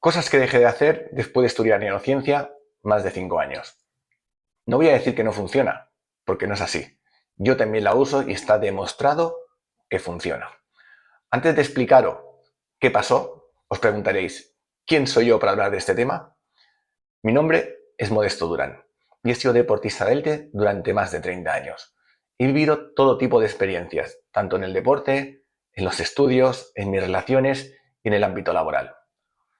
Cosas que dejé de hacer después de estudiar neurociencia más de 5 años. No voy a decir que no funciona, porque no es así. Yo también la uso y está demostrado que funciona. Antes de explicaros qué pasó, os preguntaréis, ¿quién soy yo para hablar de este tema? Mi nombre es Modesto Durán y he sido deportista de élite durante más de 30 años. He vivido todo tipo de experiencias, tanto en el deporte, en los estudios, en mis relaciones y en el ámbito laboral.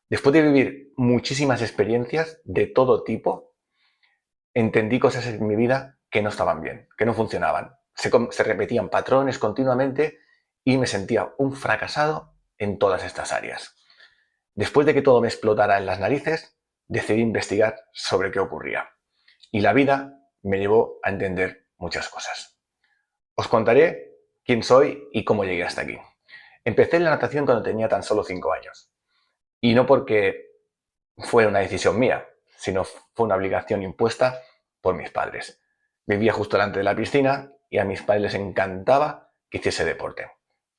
Después de vivir muchísimas experiencias de todo tipo, entendí cosas en mi vida que no estaban bien, que no funcionaban. Se repetían patrones continuamente y me sentía un fracasado en todas estas áreas. Después de que todo me explotara en las narices, decidí investigar sobre qué ocurría. Y la vida me llevó a entender muchas cosas. Os contaré quién soy y cómo llegué hasta aquí. Empecé en la natación cuando tenía tan solo 5 años. Y no porque fue una decisión mía, sino fue una obligación impuesta por mis padres. Vivía justo delante de la piscina y a mis padres les encantaba que hiciese deporte.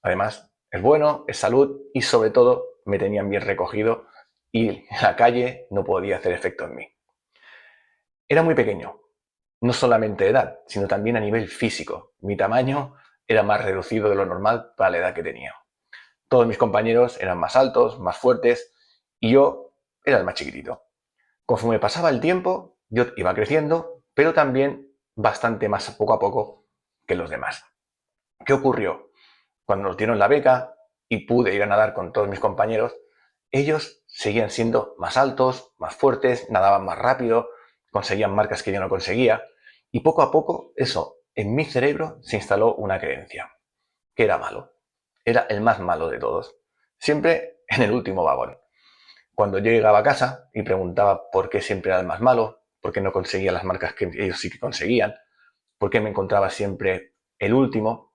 Además, es bueno, es salud y sobre todo me tenían bien recogido y la calle no podía hacer efecto en mí. Era muy pequeño, no solamente de edad, sino también a nivel físico. Mi tamaño era más reducido de lo normal para la edad que tenía. Todos mis compañeros eran más altos, más fuertes y yo era el más chiquitito. Conforme pasaba el tiempo, yo iba creciendo, pero también bastante más poco a poco que los demás. ¿Qué ocurrió? Cuando nos dieron la beca y pude ir a nadar con todos mis compañeros, ellos seguían siendo más altos, más fuertes, nadaban más rápido, conseguían marcas que yo no conseguía, y poco a poco eso en mi cerebro se instaló una creencia, que era malo. Era el más malo de todos. Siempre en el último vagón. Cuando yo llegaba a casa y preguntaba por qué siempre era el más malo, por qué no conseguía las marcas que ellos sí que conseguían, por qué me encontraba siempre el último,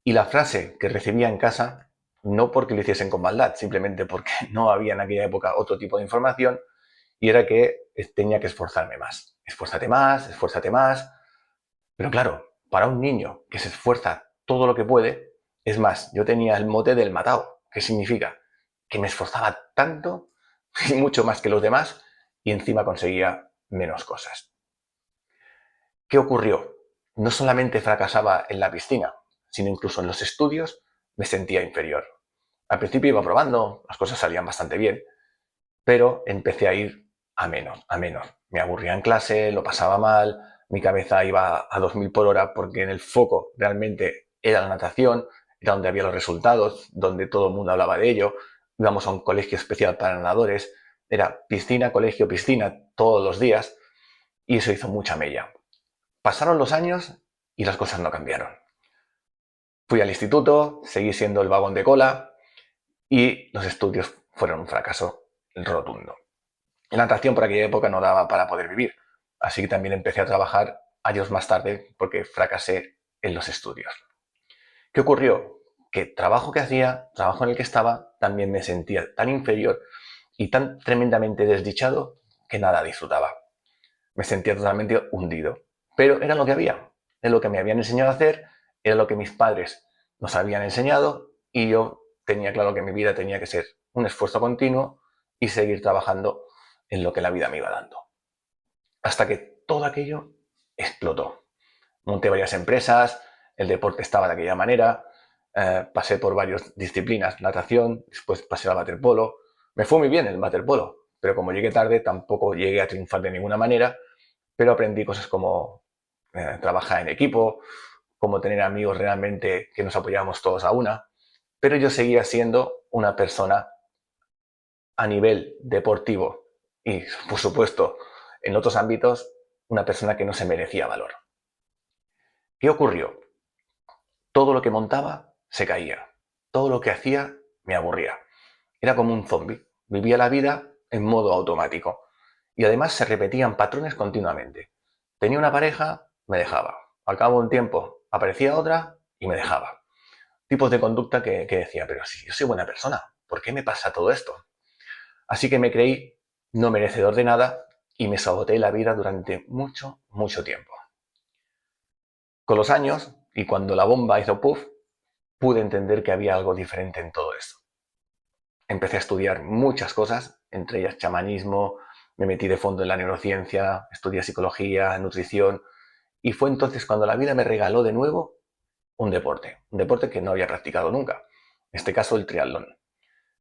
y la frase que recibía en casa, no porque lo hiciesen con maldad, simplemente porque no había en aquella época otro tipo de información, y era que tenía que esforzarme más. Esfuérzate más, esfuérzate más. Pero claro, para un niño que se esfuerza todo lo que puede, es más, yo tenía el mote del matao, que significa que me esforzaba tanto y mucho más que los demás y encima conseguía menos cosas. ¿Qué ocurrió? No solamente fracasaba en la piscina, sino incluso en los estudios me sentía inferior. Al principio iba probando, las cosas salían bastante bien, pero empecé a ir a menos, a menos. Me aburría en clase, lo pasaba mal, mi cabeza iba a 2000 por hora porque en el foco realmente era la natación, era donde había los resultados, donde todo el mundo hablaba de ello. Íbamos a un colegio especial para nadadores, era piscina, colegio, piscina todos los días y eso hizo mucha mella. Pasaron los años y las cosas no cambiaron. Fui al instituto, seguí siendo el vagón de cola y los estudios fueron un fracaso rotundo. La natación por aquella época no daba para poder vivir, así que también empecé a trabajar años más tarde porque fracasé en los estudios. ¿Qué ocurrió? Que trabajo que hacía, trabajo en el que estaba, también me sentía tan inferior y tan tremendamente desdichado que nada disfrutaba. Me sentía totalmente hundido. Pero era lo que había, es lo que me habían enseñado a hacer, era lo que mis padres nos habían enseñado y yo tenía claro que mi vida tenía que ser un esfuerzo continuo y seguir trabajando en lo que la vida me iba dando. Hasta que todo aquello explotó. Monté varias empresas, el deporte estaba de aquella manera, pasé por varias disciplinas, natación, después pasé al waterpolo. Me fue muy bien el waterpolo, pero como llegué tarde tampoco llegué a triunfar de ninguna manera, pero aprendí cosas como trabajar en equipo, como tener amigos realmente que nos apoyábamos todos a una, pero yo seguía siendo una persona a nivel deportivo y, por supuesto, en otros ámbitos, una persona que no se merecía valor. ¿Qué ocurrió? Todo lo que montaba se caía. Todo lo que hacía me aburría. Era como un zombie. Vivía la vida en modo automático. Y además se repetían patrones continuamente. Tenía una pareja, me dejaba. Al cabo de un tiempo aparecía otra y me dejaba. Tipos de conducta que decía, pero si yo soy buena persona, ¿por qué me pasa todo esto? Así que me creí no merecedor de nada y me saboteé la vida durante mucho, mucho tiempo. Con los años, y cuando la bomba hizo puff, pude entender que había algo diferente en todo esto. Empecé a estudiar muchas cosas, entre ellas chamanismo, me metí de fondo en la neurociencia, estudié psicología, nutrición, y fue entonces cuando la vida me regaló de nuevo un deporte que no había practicado nunca, en este caso el triatlón.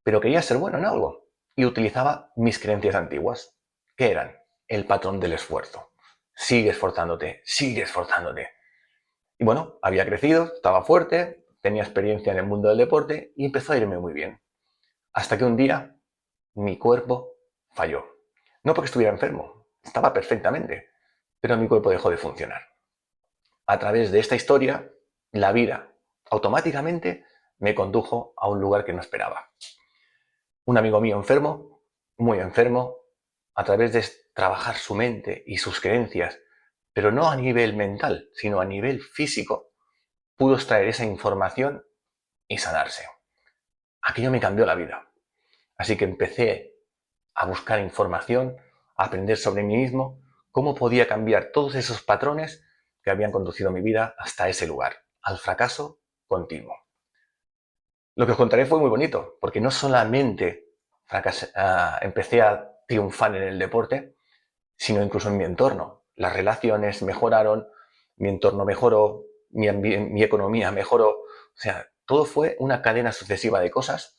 Pero quería ser bueno en algo y utilizaba mis creencias antiguas, que eran el patrón del esfuerzo. Sigue esforzándote, sigue esforzándote. Y bueno, había crecido, estaba fuerte, tenía experiencia en el mundo del deporte y empezó a irme muy bien. Hasta que un día mi cuerpo falló. No porque estuviera enfermo, estaba perfectamente, pero mi cuerpo dejó de funcionar. A través de esta historia, la vida automáticamente me condujo a un lugar que no esperaba. Un amigo mío enfermo, muy enfermo, a través de trabajar su mente y sus creencias, pero no a nivel mental, sino a nivel físico, pudo extraer esa información y sanarse. Aquello me cambió la vida. Así que empecé a buscar información, a aprender sobre mí mismo, cómo podía cambiar todos esos patrones que habían conducido mi vida hasta ese lugar, al fracaso continuo. Lo que os contaré fue muy bonito, porque no solamente empecé a triunfar en el deporte, sino incluso en mi entorno. Las relaciones mejoraron, mi entorno mejoró, mi economía mejoró. O sea, todo fue una cadena sucesiva de cosas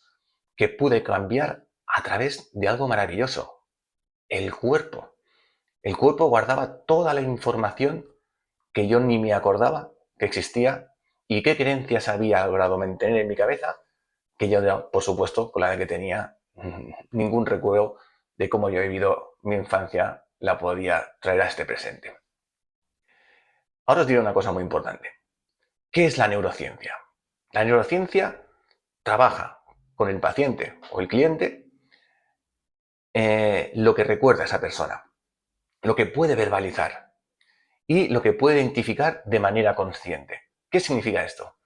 que pude cambiar a través de algo maravilloso, el cuerpo. El cuerpo guardaba toda la información que yo ni me acordaba que existía y qué creencias había logrado mantener en mi cabeza, que yo, por supuesto, con la edad que tenía, ningún recuerdo de cómo yo he vivido mi infancia la podía traer a este presente. Ahora os diré una cosa muy importante. ¿Qué es la neurociencia? La neurociencia trabaja con el paciente o el cliente lo que recuerda a esa persona, lo que puede verbalizar y lo que puede identificar de manera consciente. ¿Qué significa esto?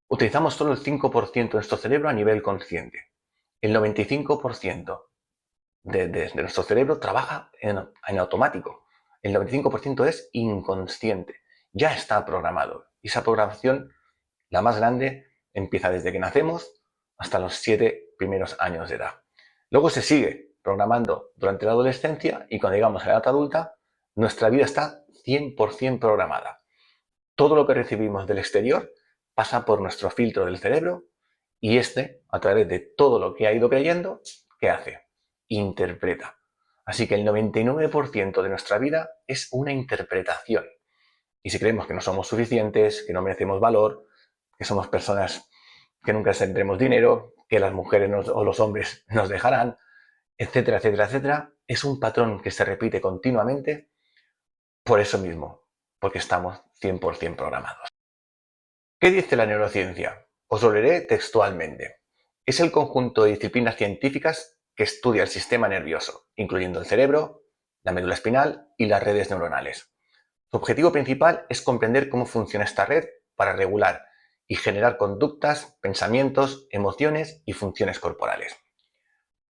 Utilizamos solo el 5% de nuestro cerebro a nivel consciente. El 95% de nuestro cerebro trabaja en automático. El 95% es inconsciente. Ya está programado. Y esa programación, la más grande, empieza desde que nacemos hasta los 7 primeros años de edad. Luego se sigue programando durante la adolescencia y cuando llegamos a la edad adulta, nuestra vida está 100% programada. Todo lo que recibimos del exterior pasa por nuestro filtro del cerebro y este, a través de todo lo que ha ido creyendo, ¿qué hace? Interpreta. Así que el 99% de nuestra vida es una interpretación. Y si creemos que no somos suficientes, que no merecemos valor, que somos personas que nunca tendremos dinero, que las mujeres o los hombres nos dejarán, etcétera, etcétera, etcétera, es un patrón que se repite continuamente por eso mismo, porque estamos 100% programados. ¿Qué dice la neurociencia? Os lo leeré textualmente. Es el conjunto de disciplinas científicas que estudia el sistema nervioso, incluyendo el cerebro, la médula espinal y las redes neuronales. Su objetivo principal es comprender cómo funciona esta red para regular y generar conductas, pensamientos, emociones y funciones corporales.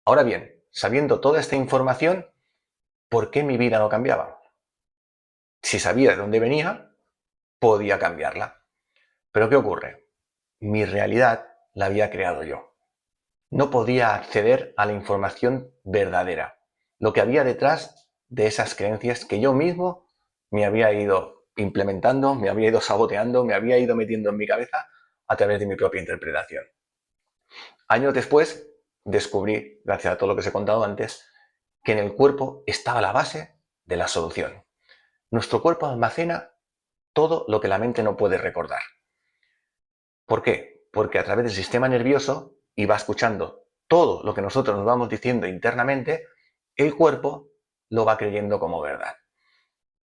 Ahora bien, sabiendo toda esta información, ¿por qué mi vida no cambiaba? Si sabía de dónde venía, podía cambiarla. Pero ¿qué ocurre? Mi realidad la había creado yo. No podía acceder a la información verdadera, lo que había detrás de esas creencias que yo mismo me había ido implementando, me había ido saboteando, me había ido metiendo en mi cabeza a través de mi propia interpretación. Años después descubrí, gracias a todo lo que os he contado antes, que en el cuerpo estaba la base de la solución. Nuestro cuerpo almacena todo lo que la mente no puede recordar. ¿Por qué? Porque a través del sistema nervioso y va escuchando todo lo que nosotros nos vamos diciendo internamente, el cuerpo lo va creyendo como verdad.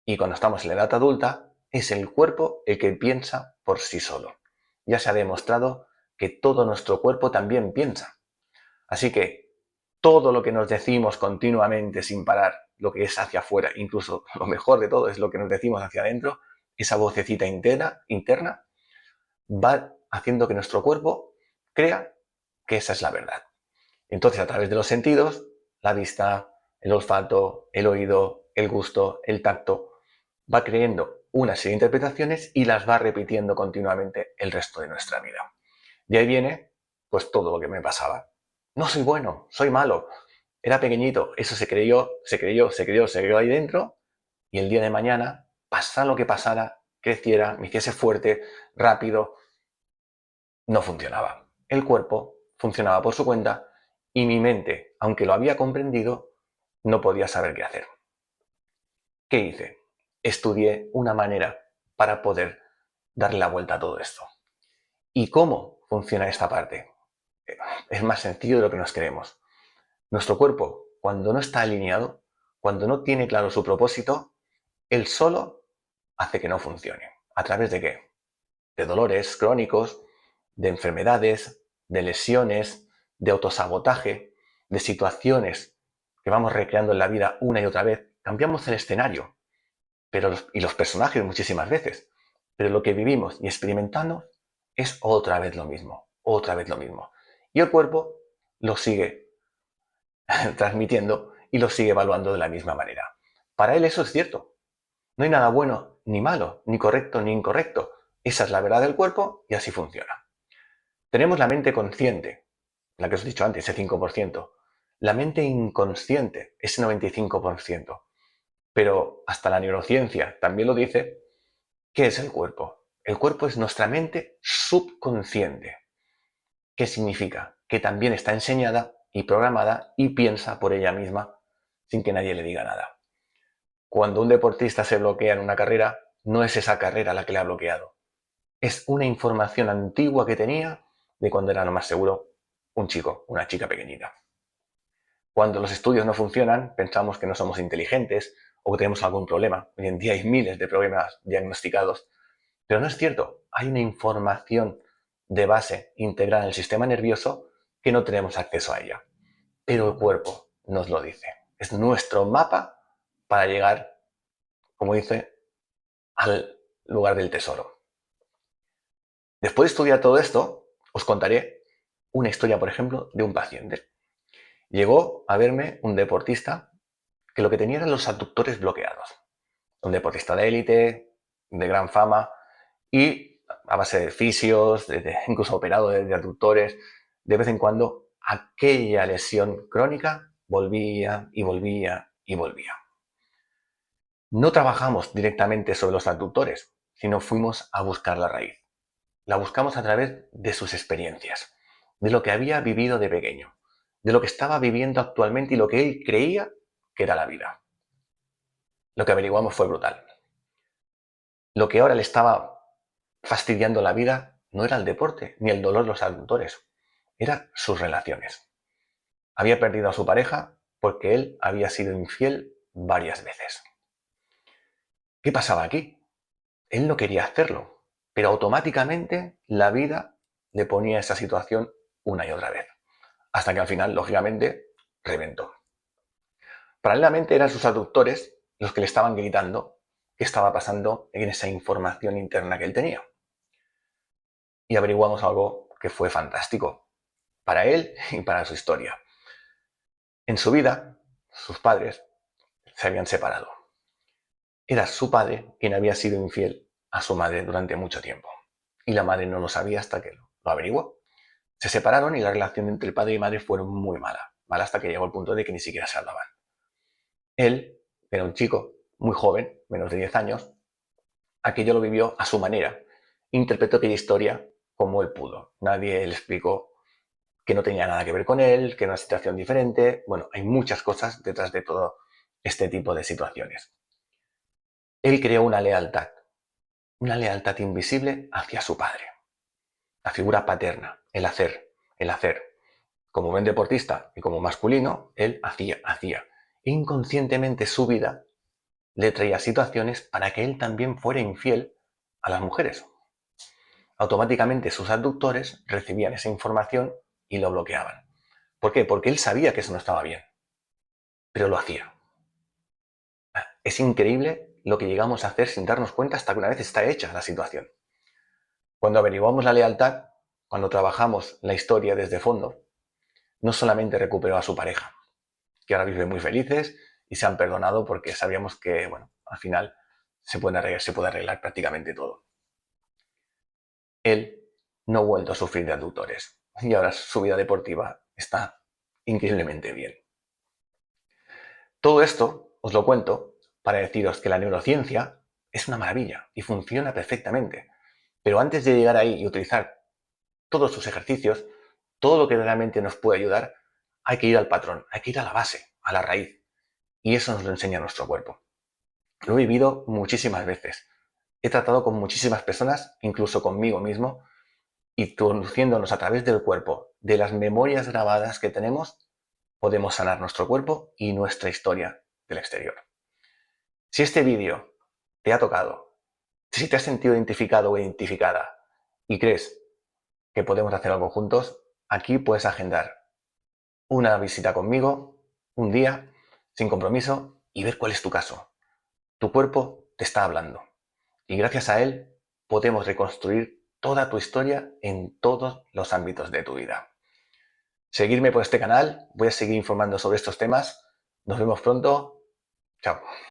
Y cuando estamos en la edad adulta, es el cuerpo el que piensa por sí solo. Ya se ha demostrado que todo nuestro cuerpo también piensa. Así que todo lo que nos decimos continuamente sin parar, lo que es hacia afuera, incluso lo mejor de todo es lo que nos decimos hacia adentro, esa vocecita interna va haciendo que nuestro cuerpo crea que esa es la verdad. Entonces, a través de los sentidos, la vista, el olfato, el oído, el gusto, el tacto, va creyendo una serie de interpretaciones y las va repitiendo continuamente el resto de nuestra vida. De ahí viene, pues, todo lo que me pasaba. No soy bueno, soy malo. Era pequeñito, eso se creyó ahí dentro y el día de mañana, pasara lo que pasara, creciera, me hiciese fuerte, rápido, no funcionaba. El cuerpo funcionaba por su cuenta y mi mente, aunque lo había comprendido, no podía saber qué hacer. ¿Qué hice? Estudié una manera para poder darle la vuelta a todo esto. ¿Y cómo funciona esta parte? Es más sencillo de lo que nos creemos. Nuestro cuerpo, cuando no está alineado, cuando no tiene claro su propósito, él solo hace que no funcione. ¿A través de qué? De dolores crónicos, de enfermedades, de lesiones, de autosabotaje, de situaciones que vamos recreando en la vida una y otra vez. Cambiamos el escenario y los personajes muchísimas veces, pero lo que vivimos y experimentamos es otra vez lo mismo, otra vez lo mismo. Y el cuerpo lo sigue transmitiendo y lo sigue evaluando de la misma manera. Para él eso es cierto. No hay nada bueno ni malo, ni correcto ni incorrecto. Esa es la verdad del cuerpo y así funciona. Tenemos la mente consciente, la que os he dicho antes, ese 5%. La mente inconsciente, ese 95%. Pero hasta la neurociencia también lo dice. ¿Qué es el cuerpo? El cuerpo es nuestra mente subconsciente. ¿Qué significa? Que también está enseñada y programada y piensa por ella misma sin que nadie le diga nada. Cuando un deportista se bloquea en una carrera, no es esa carrera la que le ha bloqueado. Es una información antigua que tenía de cuando era lo más seguro un chico, una chica pequeñita. Cuando los estudios no funcionan, pensamos que no somos inteligentes o que tenemos algún problema. Hoy en día hay miles de problemas diagnosticados. Pero no es cierto. Hay una información de base integrada en el sistema nervioso que no tenemos acceso a ella. Pero el cuerpo nos lo dice. Es nuestro mapa para llegar, como dice, al lugar del tesoro. Después de estudiar todo esto, os contaré una historia, por ejemplo, de un paciente. Llegó a verme un deportista que lo que tenía eran los abductores bloqueados. Un deportista de élite, de gran fama, y a base de fisios, incluso operado de abductores, de vez en cuando aquella lesión crónica volvía y volvía y volvía. No trabajamos directamente sobre los abductores, sino fuimos a buscar la raíz. La buscamos a través de sus experiencias, de lo que había vivido de pequeño, de lo que estaba viviendo actualmente y lo que él creía que era la vida. Lo que averiguamos fue brutal. Lo que ahora le estaba fastidiando la vida no era el deporte ni el dolor de los abductores, eran sus relaciones. Había perdido a su pareja porque él había sido infiel varias veces. ¿Qué pasaba aquí? Él no quería hacerlo, pero automáticamente la vida le ponía esa situación una y otra vez, hasta que al final, lógicamente, reventó. Paralelamente eran sus abductores los que le estaban gritando qué estaba pasando en esa información interna que él tenía. Y averiguamos algo que fue fantástico para él y para su historia. En su vida, sus padres se habían separado. Era su padre quien había sido infiel a su madre durante mucho tiempo. Y la madre no lo sabía hasta que lo averiguó. Se separaron y la relación entre el padre y madre fue muy mala. Mala hasta que llegó al punto de que ni siquiera se hablaban. Él era un chico muy joven, menos de 10 años. Aquello lo vivió a su manera. Interpretó aquella historia como él pudo. Nadie le explicó que no tenía nada que ver con él, que era una situación diferente. Bueno, hay muchas cosas detrás de todo este tipo de situaciones. Él creó una lealtad invisible hacia su padre, la figura paterna, el hacer, el hacer. Como buen deportista y como masculino, él hacía. Inconscientemente su vida le traía situaciones para que él también fuera infiel a las mujeres. Automáticamente sus abductores recibían esa información y lo bloqueaban. ¿Por qué? Porque él sabía que eso no estaba bien, pero lo hacía. Es increíble lo que llegamos a hacer sin darnos cuenta hasta que una vez está hecha la situación. Cuando averiguamos la lealtad, cuando trabajamos la historia desde fondo, no solamente recuperó a su pareja, que ahora viven muy felices y se han perdonado porque sabíamos que, bueno, al final se puede arreglar prácticamente todo. Él no ha vuelto a sufrir de abductores y ahora su vida deportiva está increíblemente bien. Todo esto os lo cuento para deciros que la neurociencia es una maravilla y funciona perfectamente. Pero antes de llegar ahí y utilizar todos sus ejercicios, todo lo que realmente nos puede ayudar, hay que ir al patrón, hay que ir a la base, a la raíz. Y eso nos lo enseña nuestro cuerpo. Lo he vivido muchísimas veces. He tratado con muchísimas personas, incluso conmigo mismo, y conduciéndonos a través del cuerpo, de las memorias grabadas que tenemos, podemos sanar nuestro cuerpo y nuestra historia del exterior. Si este vídeo te ha tocado, si te has sentido identificado o identificada y crees que podemos hacer algo juntos, aquí puedes agendar una visita conmigo, un día, sin compromiso, y ver cuál es tu caso. Tu cuerpo te está hablando y gracias a él podemos reconstruir toda tu historia en todos los ámbitos de tu vida. Seguirme por este canal, voy a seguir informando sobre estos temas. Nos vemos pronto. Chao.